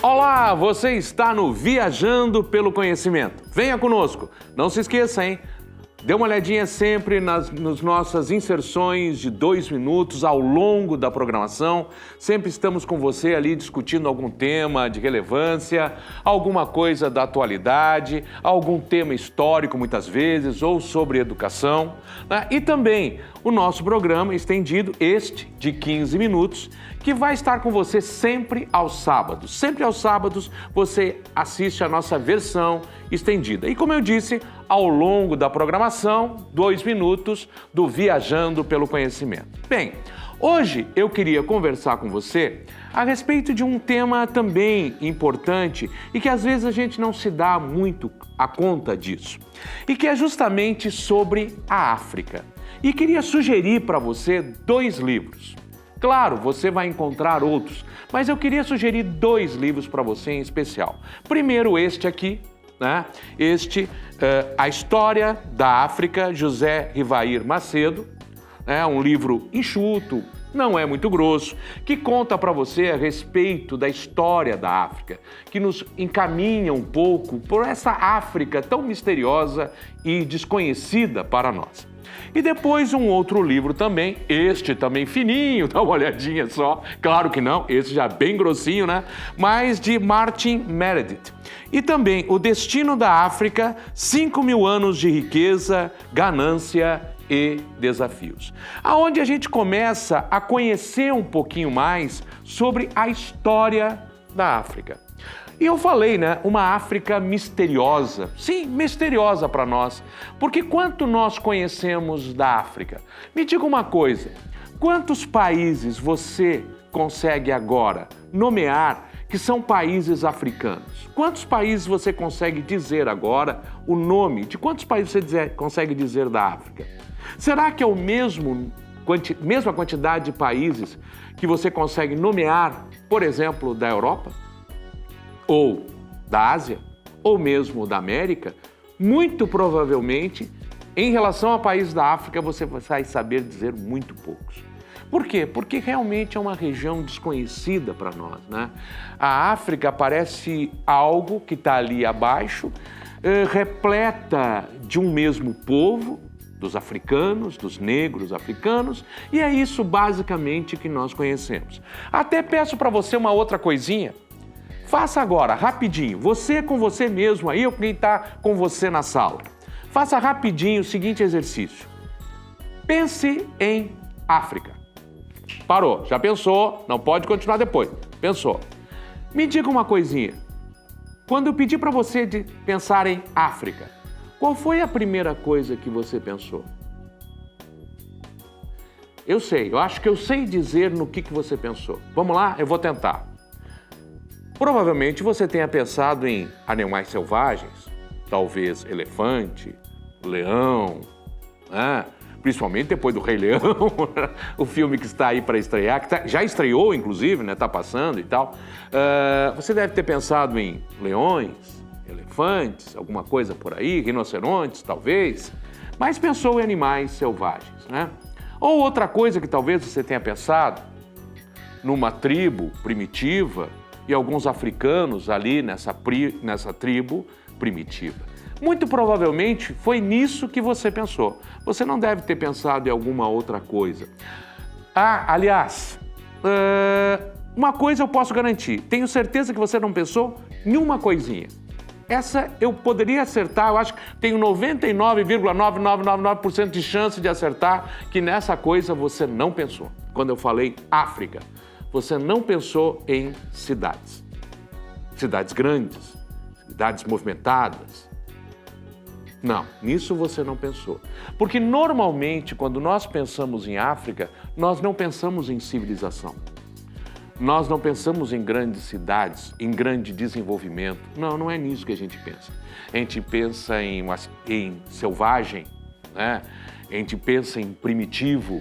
Olá, você está no Viajando pelo Conhecimento. Venha conosco. Não se esqueça, hein? Dê uma olhadinha sempre nas nossas inserções de 2 minutos ao longo da programação. Sempre estamos com você ali discutindo algum tema de relevância, alguma coisa da atualidade, algum tema histórico muitas vezes, ou sobre educação, né? E também o nosso programa estendido, este de 15 minutos, que vai estar com você sempre aos sábados. Sempre aos sábados você assiste a nossa versão estendida. E como eu disse, ao longo da programação, 2 minutos do Viajando pelo Conhecimento. Bem, hoje eu queria conversar com você a respeito de um tema também importante e que às vezes a gente não se dá muito a conta disso. E que é justamente sobre a África. E queria sugerir para você 2 livros. Claro, você vai encontrar outros, mas eu queria sugerir 2 livros para você em especial. Primeiro este aqui, né? A História da África, José Rivair Macedo, um livro enxuto, não é muito grosso, que conta para você a respeito da história da África, que nos encaminha um pouco por essa África tão misteriosa e desconhecida para nós. E depois um outro livro também, este também fininho, dá uma olhadinha só, claro que não, esse já bem grossinho, né? Mas de Martin Meredith. E também O Destino da África, 5.000 anos de riqueza, ganância e desafios. Aonde a gente começa a conhecer um pouquinho mais sobre a história da África. E eu falei, né, uma África misteriosa. Sim, misteriosa para nós. Porque quanto nós conhecemos da África? Me diga uma coisa, quantos países você consegue agora nomear que são países africanos? Quantos países você consegue dizer agora o nome? De quantos países você consegue dizer da África? Será que é a mesma quantidade de países que você consegue nomear, por exemplo, da Europa? Ou da Ásia, ou mesmo da América? Muito provavelmente, em relação a países da África, você vai saber dizer muito poucos. Por quê? Porque realmente é uma região desconhecida para nós, né? A África parece algo que está ali abaixo, repleta de um mesmo povo, dos africanos, dos negros africanos, e é isso basicamente que nós conhecemos. Até peço para você uma outra coisinha. Faça agora, rapidinho, você com você mesmo aí ou quem está com você na sala. Faça rapidinho o seguinte exercício. Pense em África. Parou, já pensou, não pode continuar depois. Pensou. Me diga uma coisinha. Quando eu pedi para você de pensar em África, qual foi a primeira coisa que você pensou? Eu sei, eu acho que eu sei dizer no que você pensou. Vamos lá, eu vou tentar. Provavelmente você tenha pensado em animais selvagens, talvez elefante, leão, né? Principalmente depois do Rei Leão, o filme que está aí para estrear, que já estreou inclusive, né? Está passando e tal. Você deve ter pensado em leões, elefantes, alguma coisa por aí, rinocerontes talvez, mas pensou em animais selvagens, né? Ou outra coisa que talvez você tenha pensado, numa tribo primitiva, e alguns africanos ali nessa tribo primitiva. Muito provavelmente foi nisso que você pensou. Você não deve ter pensado em alguma outra coisa. Aliás, uma coisa eu posso garantir. Tenho certeza que você não pensou em uma coisinha. Essa eu poderia acertar, eu acho que tenho 99,9999% de chance de acertar que nessa coisa você não pensou. Quando eu falei África, você não pensou em cidades. Cidades grandes, cidades movimentadas. Não, nisso você não pensou. Porque normalmente, quando nós pensamos em África, nós não pensamos em civilização. Nós não pensamos em grandes cidades, em grande desenvolvimento. Não, não é nisso que a gente pensa. A gente pensa em selvagem, né? A gente pensa em primitivo,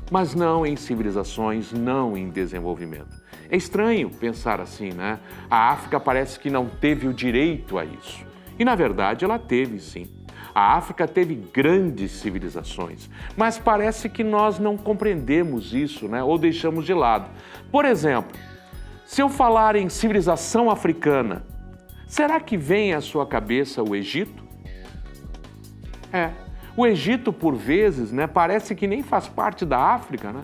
mas não em civilizações, não em desenvolvimento. É estranho pensar assim, né? A África parece que não teve o direito a isso. E, na verdade, ela teve, sim. A África teve grandes civilizações, mas parece que nós não compreendemos isso, né? Ou deixamos de lado. Por exemplo, Se eu falar em civilização africana, será que vem à sua cabeça o Egito? O Egito, por vezes, parece que nem faz parte da África, né?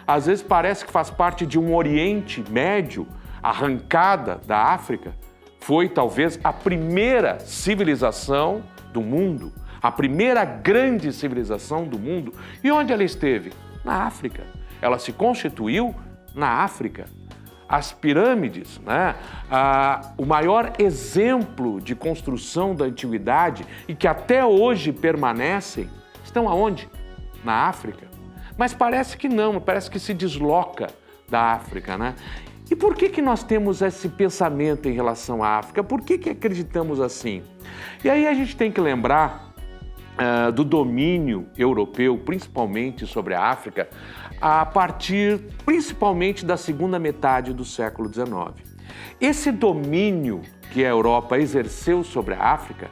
Às vezes parece que faz parte de um Oriente Médio, arrancada da África. Foi, talvez, a primeira civilização do mundo, a primeira grande civilização do mundo. E onde ela esteve? Na África. Ela se constituiu na África. As pirâmides, o maior exemplo de construção da antiguidade e que até hoje permanecem, estão aonde? Na África. Mas parece que não, parece que se desloca da África, né? E por que nós temos esse pensamento em relação à África? Por que acreditamos assim? E aí a gente tem que lembrar do domínio europeu, principalmente sobre a África, a partir principalmente da segunda metade do século XIX. Esse domínio que a Europa exerceu sobre a África,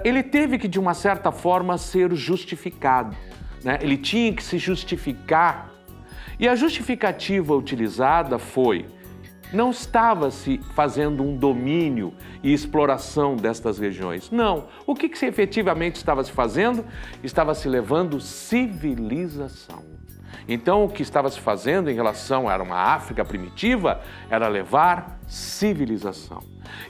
ele teve que, de uma certa forma, ser justificado, né? Ele tinha que se justificar. E a justificativa utilizada foi: não estava-se fazendo um domínio e exploração destas regiões. Não. O que se efetivamente estava se fazendo? Estava se levando civilização. Então, o que estava se fazendo em relação a uma África primitiva era levar civilização.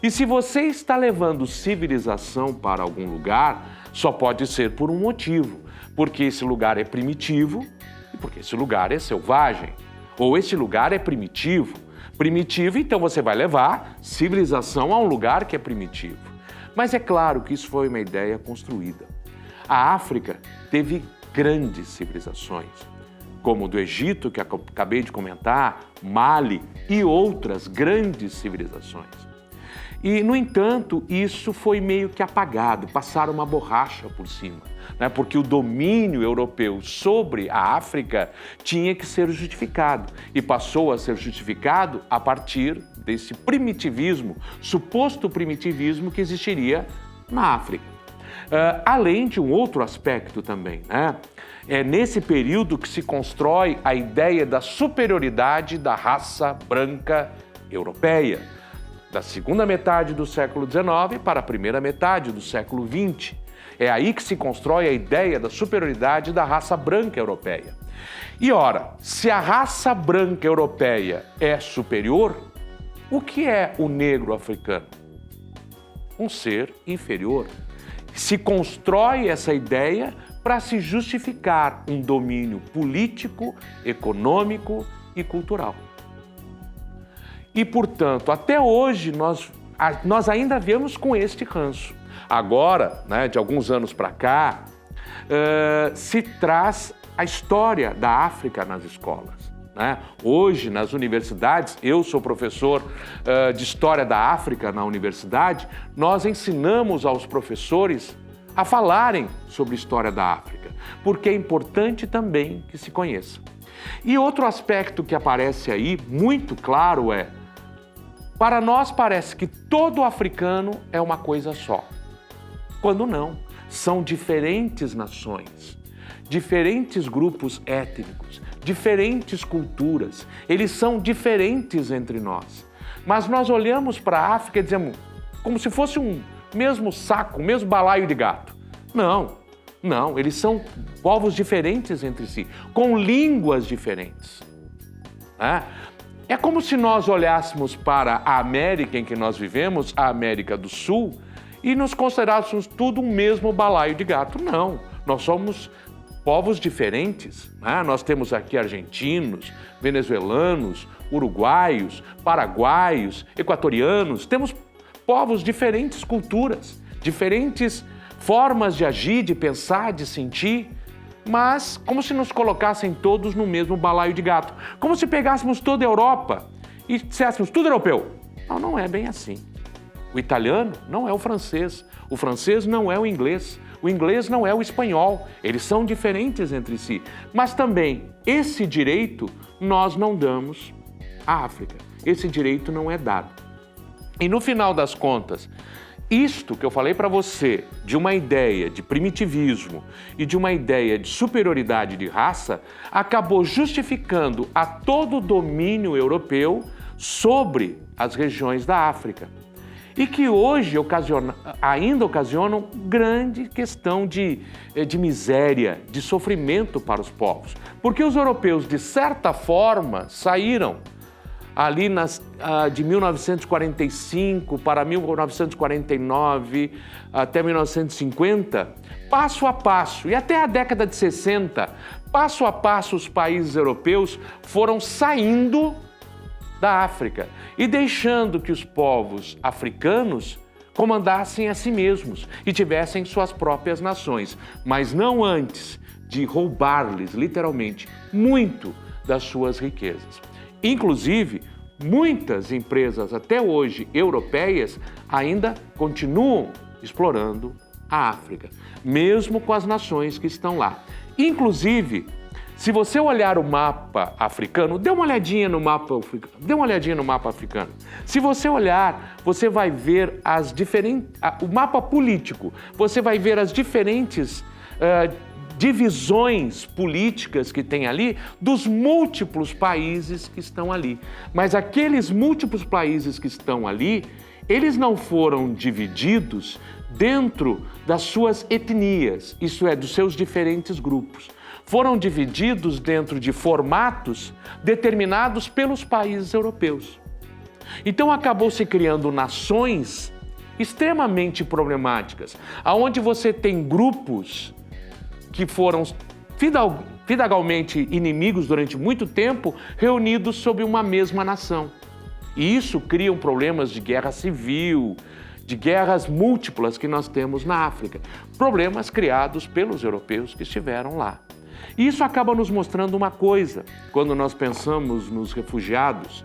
E se você está levando civilização para algum lugar, só pode ser por um motivo. Porque esse lugar é primitivo e porque esse lugar é selvagem. Ou esse lugar é primitivo. Primitivo, então você vai levar civilização a um lugar que é primitivo. Mas é claro que isso foi uma ideia construída. A África teve grandes civilizações, como do Egito, que acabei de comentar, Mali e outras grandes civilizações. E, no entanto, isso foi meio que apagado, passaram uma borracha por cima, né? Porque o domínio europeu sobre a África tinha que ser justificado e passou a ser justificado a partir desse primitivismo, suposto primitivismo que existiria na África. Além de um outro aspecto também, né? É nesse período que se constrói a ideia da superioridade da raça branca europeia, da segunda metade do século XIX para a primeira metade do século XX. É aí que se constrói a ideia da superioridade da raça branca europeia. E ora, se a raça branca europeia é superior, o que é o negro africano? Um ser inferior. Se constrói essa ideia para se justificar um domínio político, econômico e cultural. E, portanto, até hoje nós ainda vemos com este ranço. Agora, né, de alguns anos para cá, se traz a história da África nas escolas, né? Hoje, nas universidades, eu sou professor de História da África na universidade, nós ensinamos aos professores a falarem sobre História da África, porque é importante também que se conheça. E outro aspecto que aparece aí, muito claro, para nós parece que todo africano é uma coisa só, quando não, são diferentes nações, diferentes grupos étnicos, diferentes culturas, eles são diferentes entre nós. Mas nós olhamos para a África e dizemos, como se fosse um mesmo saco, um mesmo balaio de gato. Não, eles são povos diferentes entre si, com línguas diferentes, né? É como se nós olhássemos para a América em que nós vivemos, a América do Sul, e nos considerássemos tudo um mesmo balaio de gato. Não, nós somos povos diferentes, né? Nós temos aqui argentinos, venezuelanos, uruguaios, paraguaios, equatorianos, temos povos diferentes culturas, diferentes formas de agir, de pensar, de sentir, mas como se nos colocassem todos no mesmo balaio de gato. Como se pegássemos toda a Europa e disséssemos tudo europeu. Não é bem assim. O italiano não é o francês não é o inglês não é o espanhol. Eles são diferentes entre si. Mas também, esse direito nós não damos à África. Esse direito não é dado. E no final das contas, isto que eu falei para você, de uma ideia de primitivismo e de uma ideia de superioridade de raça, acabou justificando a todo o domínio europeu sobre as regiões da África e que hoje ainda ocasionam grande questão de miséria, de sofrimento para os povos. Porque os europeus, de certa forma, saíram ali de 1945 para 1949 até 1950, passo a passo, e até a década de 60, passo a passo os países europeus foram saindo da África e deixando que os povos africanos comandassem a si mesmos e tivessem suas próprias nações, mas não antes de roubar-lhes, literalmente, muito das suas riquezas. Inclusive, muitas empresas até hoje europeias ainda continuam explorando a África, mesmo com as nações que estão lá. Inclusive, se você olhar o mapa africano, dê uma olhadinha no mapa africano. Se você olhar, você vai ver o mapa político, você vai ver as diferentes divisões políticas que tem ali, dos múltiplos países que estão ali. Mas aqueles múltiplos países que estão ali, eles não foram divididos dentro das suas etnias, isso é, dos seus diferentes grupos. Foram divididos dentro de formatos determinados pelos países europeus. Então acabou se criando nações extremamente problemáticas, aonde você tem grupos que foram fidelmente inimigos durante muito tempo, reunidos sob uma mesma nação. E isso cria problemas de guerra civil, de guerras múltiplas que nós temos na África. Problemas criados pelos europeus que estiveram lá. E isso acaba nos mostrando uma coisa, quando nós pensamos nos refugiados,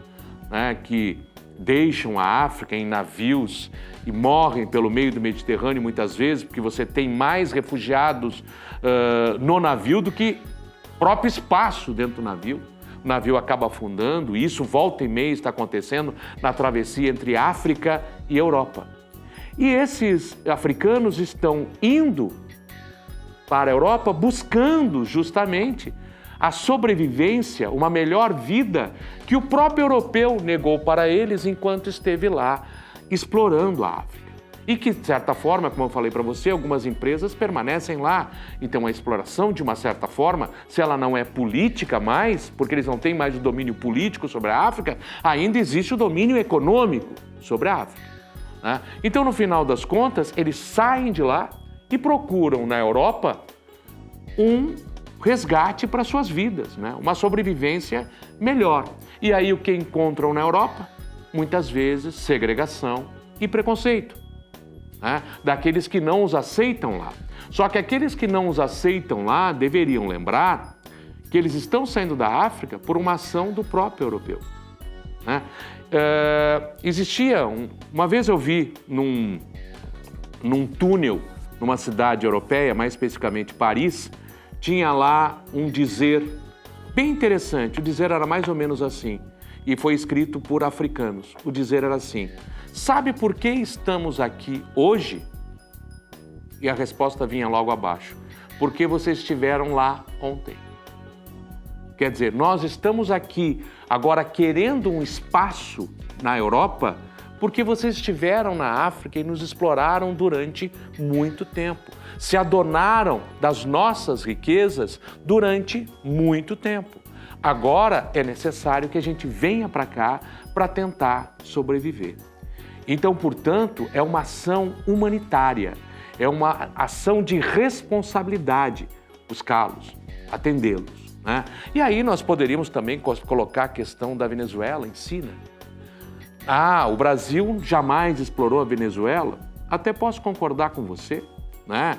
né, que deixam a África em navios e morrem pelo meio do Mediterrâneo muitas vezes, porque você tem mais refugiados no navio do que próprio espaço dentro do navio. O navio acaba afundando e isso volta e meia está acontecendo na travessia entre África e Europa. E esses africanos estão indo para a Europa buscando justamente a sobrevivência, uma melhor vida que o próprio europeu negou para eles enquanto esteve lá explorando a África. E que, de certa forma, como eu falei para você, algumas empresas permanecem lá. Então, a exploração, de uma certa forma, se ela não é política mais, porque eles não têm mais o domínio político sobre a África, ainda existe o domínio econômico sobre a África, né? Então, no final das contas, eles saem de lá e procuram na Europa um resgate para suas vidas, né? Uma sobrevivência melhor. E aí o que encontram na Europa? Muitas vezes segregação e preconceito, né? Daqueles que não os aceitam lá. Só que aqueles que não os aceitam lá deveriam lembrar que eles estão saindo da África por uma ação do próprio europeu, né? Uma vez eu vi num túnel numa cidade europeia, mais especificamente Paris, tinha lá um dizer bem interessante. O dizer era mais ou menos assim, e foi escrito por africanos. O dizer era assim: sabe por que estamos aqui hoje? E a resposta vinha logo abaixo: porque vocês estiveram lá ontem. Quer dizer, nós estamos aqui agora querendo um espaço na Europa porque vocês estiveram na África e nos exploraram durante muito tempo. Se adonaram das nossas riquezas durante muito tempo. Agora é necessário que a gente venha para cá para tentar sobreviver. Então, portanto, é uma ação humanitária, é uma ação de responsabilidade buscá-los, atendê-los, né? E aí nós poderíamos também colocar a questão da Venezuela em si, né? O Brasil jamais explorou a Venezuela? Até posso concordar com você, né?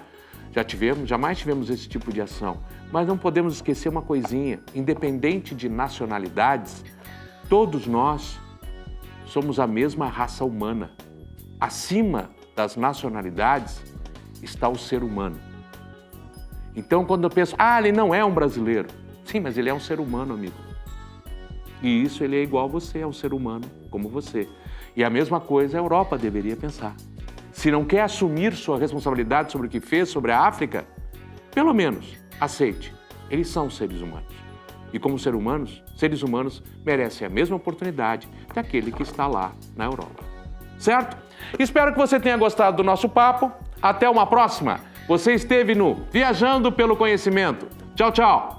Jamais tivemos esse tipo de ação. Mas não podemos esquecer uma coisinha: independente de nacionalidades, todos nós somos a mesma raça humana. Acima das nacionalidades está o ser humano. Então, quando eu penso, ele não é um brasileiro. Sim, mas ele é um ser humano, amigo. E isso, ele é igual a você, é um ser humano como você. E a mesma coisa a Europa deveria pensar. Se não quer assumir sua responsabilidade sobre o que fez, sobre a África, pelo menos aceite. Eles são seres humanos. E como seres humanos merecem a mesma oportunidade daquele que está lá na Europa. Certo? Espero que você tenha gostado do nosso papo. Até uma próxima! Você esteve no Viajando pelo Conhecimento. Tchau, tchau!